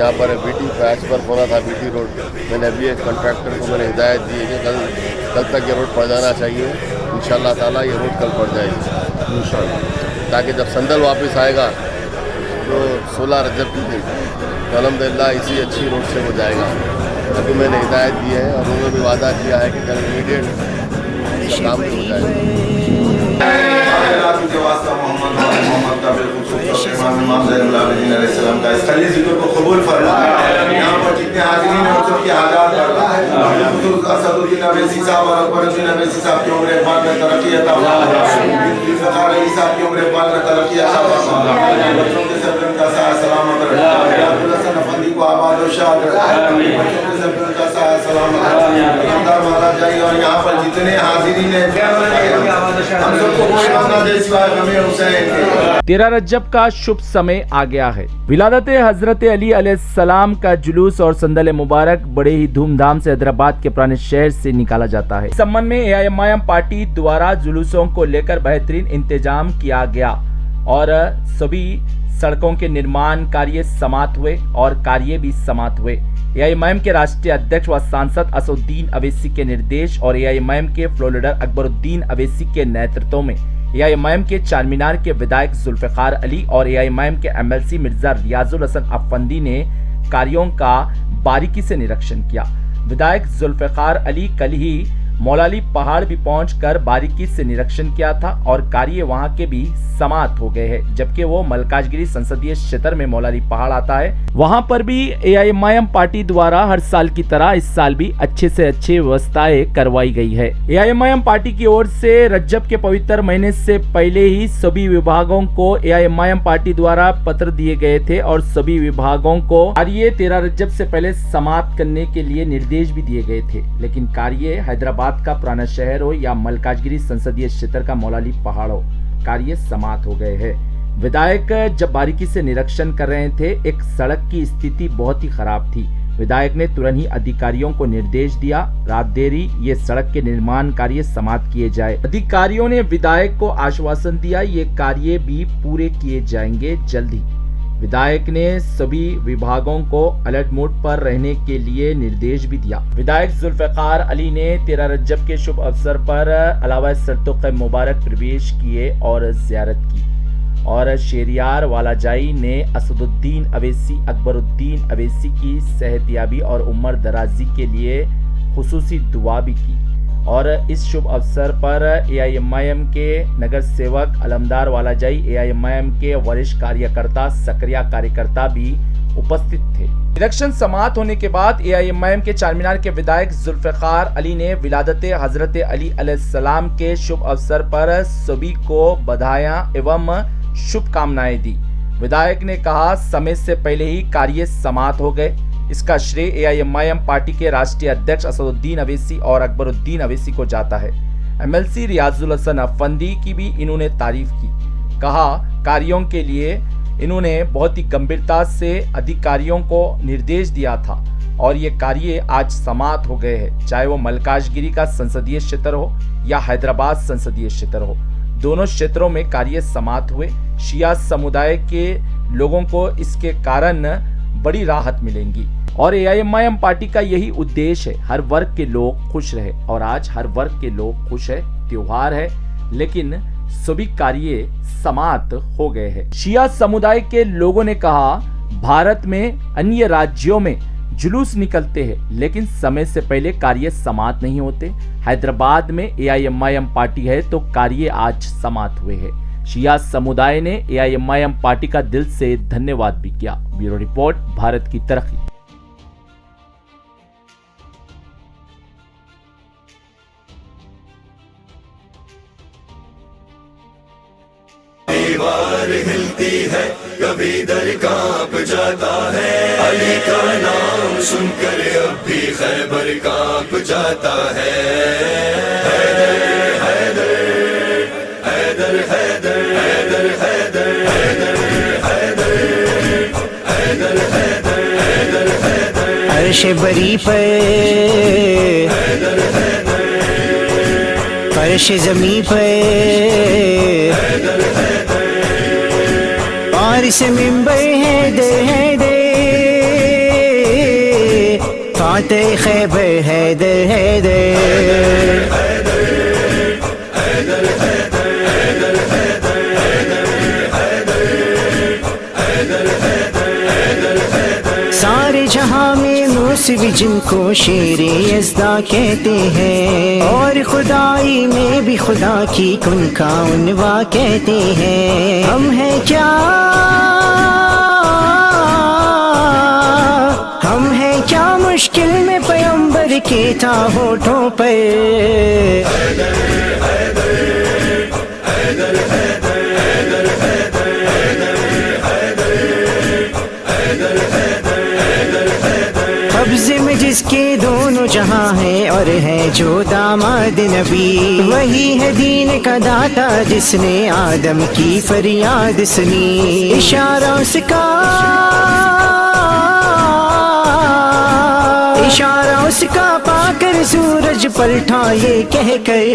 यहाँ पर BT patch पर होना था, बीटी रोड। मैंने अभी एक कॉन्ट्रैक्टर को मैंने हिदायत दी है कि कल तक ये रोड पड़ जाना चाहिए। इंशाअल्लाह ताला ये रोड कल पड़ जाएगी इंशाअल्लाह, ताकि जब संदल वापस आएगा तो 16 रजब की दिन तो अल्हम्दुलिल्लाह इसी अच्छी रोड से हो जाएगा। अभी मैंने हिदायत दी है और उन्होंने भी वादा किया है कि कल इमीडिएट इसका काम भी हो जाएगा। यहाँ पर जितने हाजिरीन हैं सबकी हालात असदुद्दीन अवैसी साहब और अकबरुद्दीन अवैसी साहब की उम्र इकबाल में तरक्की अता ज़ुल्फ़िकार अली साहब की उम्र इकबाल में तरक्की अता बच्चों के सब का साया सलामत रहे, अब्दुल हसन अफंदी को आबाद और शाद रहे, बच्चों के सब का साया सलामत रहे, इनामदार माला जाए। और यहाँ पर जितने हाजिरीन हैं हम सबको कोई मांगा दे सिवाय गमे हुसैन के। 13 रजब का शुभ समय आ गया है। विलादत हजरत अली अलैहिस्सलाम का जुलूस और संदल मुबारक बड़े ही धूमधाम से हैदराबाद के पुराने शहर से निकाला जाता है। इस संबंध में एआईएमआईएम पार्टी द्वारा जुलूसों को लेकर बेहतरीन इंतजाम किया गया और सभी सड़कों के निर्माण कार्य समाप्त हुए और कार्य भी समाप्त हुए। एआईएमआईएम के राष्ट्रीय अध्यक्ष व सांसद असदुद्दीन अवैसी के निर्देश और एआईएमआईएम के फ्लोर लीडर अकबरुद्दीन अवैसी के नेतृत्व में एआईएमआईएम के चारमीनार के विधायक जुल्फ़िकार अली और एआईएमआईएम के एमएलसी मिर्जा रियाजुल हसन अफंदी ने कार्यों का बारीकी से निरीक्षण किया। विधायक जुल्फ़िकार अली कल ही मौलाली पहाड़ भी पहुंचकर बारीकी से निरीक्षण किया था और कार्य वहां के भी समाप्त हो गए हैं, जबकि वो मलकाजगिरी संसदीय क्षेत्र में मौलाली पहाड़ आता है, वहां पर भी एआईएमआईएम पार्टी द्वारा हर साल की तरह इस साल भी अच्छे से अच्छी व्यवस्थाएं करवाई गई है। एआईएमआईएम पार्टी की ओर से रजब के पवित्र महीने से पहले ही सभी विभागों को एआईएमआईएम पार्टी द्वारा पत्र दिए गए थे और सभी विभागों को कार्य 13 रजब से पहले समाप्त करने के लिए निर्देश भी दिए गए थे, लेकिन कार्य हैदराबाद का पुराना शहर हो या मलकाजगिरी संसदीय क्षेत्र का मौलाली पहाड़ हो, कार्य समाप्त हो गए हैं। विधायक जब बारीकी से निरीक्षण कर रहे थे, एक सड़क की स्थिति बहुत ही खराब थी। विधायक ने तुरंत ही अधिकारियों को निर्देश दिया, रात देरी ये सड़क के निर्माण कार्य समाप्त किए जाए। अधिकारियों ने विधायक को आश्वासन दिया ये कार्य भी पूरे किए जाएंगे जल्द ही। विधायक ने सभी विभागों को अलर्ट मोड पर रहने के लिए निर्देश भी दिया। विधायक जुल्फ़िकार अली ने 13 रजब के शुभ अवसर पर अलावा सरतुक़ मुबारक प्रवेश किए और ज़ियारत की और शेरियार वालाजाई ने असदुद्दीन अवैसी अकबरुद्दीन अवैसी की सेहतियाबी और उम्र दराजी के लिए खुसूसी दुआ भी की। और इस शुभ अवसर पर एआईएमआईएम के नगर सेवक अलमदार वालाजाई, एआईएमआईएम के वरिष्ठ कार्यकर्ता, सक्रिय कार्यकर्ता भी उपस्थित थे। इलेक्शन समाप्त होने के बाद एआईएमआईएम के चारमीनार के विधायक जुल्फ़िकार अली ने विलादत हजरत अली अलैहिस्सलाम के शुभ अवसर पर सभी को बधाइयां एवं शुभकामनाएं दी। विधायक ने कहा समय से पहले ही कार्य समाप्त हो गए, इसका श्रेय एआईएमआईएम पार्टी के राष्ट्रीय अध्यक्ष असदुद्दीन अवैसी और अकबरुद्दीन अवैसी को जाता है। एमएलसी रियाजुल हसन अफंदी की भी इन्होंने तारीफ की। कहा कार्यों के लिए इन्होंने बहुत ही गंभीरता से अधिकारियों को निर्देश दिया था और ये कार्य आज समाप्त हो गए हैं, चाहे वो मलकाजगिरी का संसदीय क्षेत्र हो या हैदराबाद संसदीय क्षेत्र हो, दोनों क्षेत्रों में कार्य समाप्त हुए। शिया समुदाय के लोगों को इसके कारण बड़ी राहत मिलेंगी और एआईएमआईएम पार्टी का यही उद्देश्य है, हर वर्ग के लोग खुश रहे और आज हर वर्ग के लोग खुश है। त्योहार है लेकिन सभी कार्य समाप्त हो गए हैं। शिया समुदाय के लोगों ने कहा भारत में अन्य राज्यों में जुलूस निकलते हैं लेकिन समय से पहले कार्य समाप्त नहीं होते। हैदराबाद में एआईएमआईएम पार्टी है तो कार्य आज समाप्त हुए हैं। शिया समुदाय ने एआईएमआईएम पार्टी का दिल से धन्यवाद भी किया। ब्यूरो रिपोर्ट, भारत की तरक्की। दीवार हिलती है, कभी दर कांप जाता है, अली का नाम सुनकर अब भी खैबर कांप जाता है। हैदर हैदर हैदर हैदर हैदर हैदर हैदर हैदर हैदर हैदर हैदर हैदर अर्श बरी पर फर्श ज़मीं पर बारिश मिंबर है दे فاتح خیبر حیدر حیدر سارے جہاں میں موسوی جن کو شیر یزداں کہتے ہیں، اور خدائی میں بھی خدا کی کن کا عنوا کہتے ہیں۔ ہم ہیں کیا مشکل میں پیغمبر کے تھا ہونٹوں پر، قبض میں جس کے دونوں جہاں ہیں اور ہے جو داماد نبی، وہی ہے دین کا داتا جس نے آدم کی فریاد سنی۔ اشارہ اس کا پا کر سورج پلٹا یہ کہہ کر،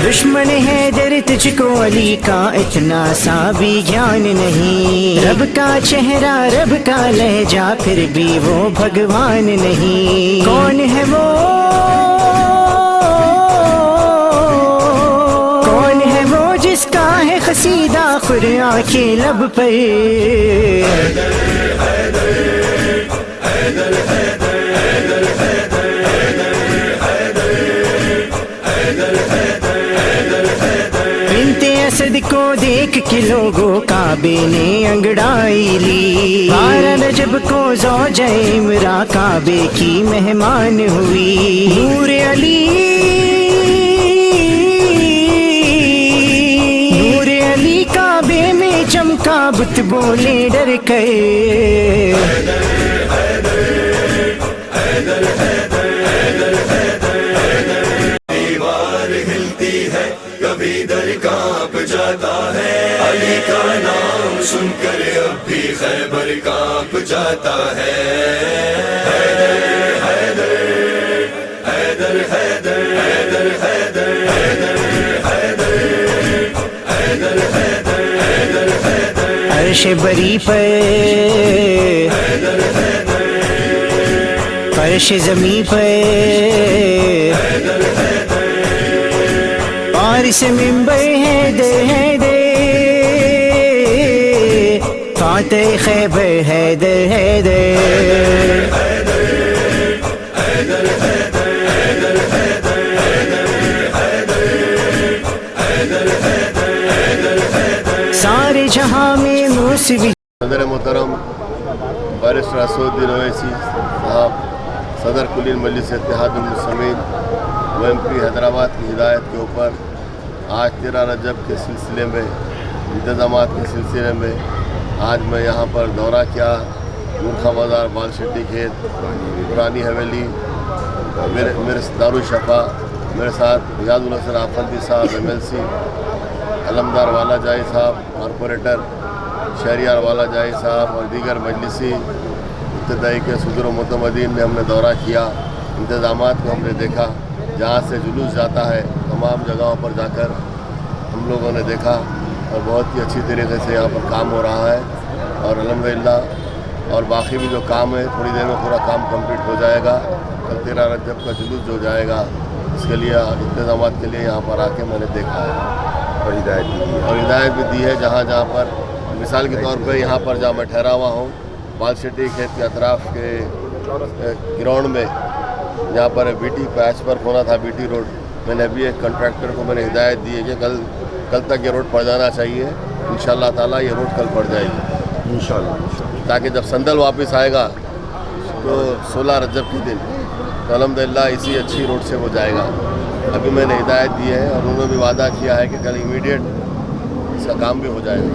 دشمن حیدر تجھ کو علی کا اتنا سا بھی گیان نہیں، رب کا چہرہ رب کا لہجہ پھر بھی وہ بھگوان نہیں۔ کون ہے وہ جس کا ہے قصیدہ قرآن کے لب پر، بنت اسد کو دیکھ کے لوگوں کعبے نے انگڑائی لی، 12 رجب کو زوجہ عمرہ کعبے کی مہمان ہوئی۔ نور علی کعبے میں چمکا بت بولے ڈر کے، دیوار ہلتی ہے کبھی در کانپ جاتا ہے، علی کا نام سن کر اب بھی خیبر کانپ جاتا ہے۔ حیدر حیدر حیدر حیدر حیدر حیدر حیدر حیدر عرش بری پر فرش زمیں پر پارس منبر حیدر حیدر فاتح خیبر حیدر حیدر سارے جہاں میں موسوی صدر محترم بارسٹر اسدالدین اویسی صاحب، صدر کلی مجلس اتحاد المسلمین وMP حیدرآباد کی ہدایت کے اوپر آج 13 رجب کے سلسلے میں انتظامات کے سلسلے میں آج میں یہاں پر دورہ کیا۔ گورکھا بازار، بال شیٹی کھیت، پرانی حویلی، میرے دارالشفا، میرے ساتھ ریاض الحسن آفندی صاحب MLC، علمدار والا جائی صاحب کارپوریٹر، شہریار والا جائی صاحب اور دیگر مجلسی ابتدائی کے صدر و متمدین نے ہم نے دورہ کیا۔ انتظامات کو ہم نے دیکھا، جہاں سے جلوس جاتا ہے تمام جگہوں پر جا کر ہم لوگوں نے دیکھا، اور بہت ہی اچھی طریقے سے یہاں پر کام ہو رہا ہے، اور الحمدللہ اور باقی بھی جو کام ہے تھوڑی دیر میں پورا کام کمپلیٹ ہو جائے گا۔ کل 13 رجب کا جلوس جو جائے گا اس کے لیے انتظامات کے لیے یہاں پر آ کے میں نے دیکھا ہے اور ہدایت بھی دی ہے۔ جہاں جہاں پر مثال کے طور پہ یہاں پر جہاں میں ٹھہرا ہوا ہوں بال شیٹی کھیت کے اطراف کے گراؤنڈ میں، جہاں پر BT پیچ پر ہونا تھا BT روڈ، میں نے ابھی ایک کنٹریکٹر کو میں نے ہدایت دی ہے کہ کل تک یہ روڈ پڑ جانا چاہیے۔ انشاءاللہ تعالیٰ یہ روڈ کل پڑ جائے گی انشاءاللہ، تاکہ جب سندل واپس آئے گا تو 16 رجب کے دن تو الحمدللہ اسی اچھی روڈ سے وہ جائے گا۔ ابھی میں نے ہدایت دی ہے اور انہوں نے بھی وعدہ کیا ہے کہ کل امیڈیٹ اس کا کام بھی ہو جائے گا۔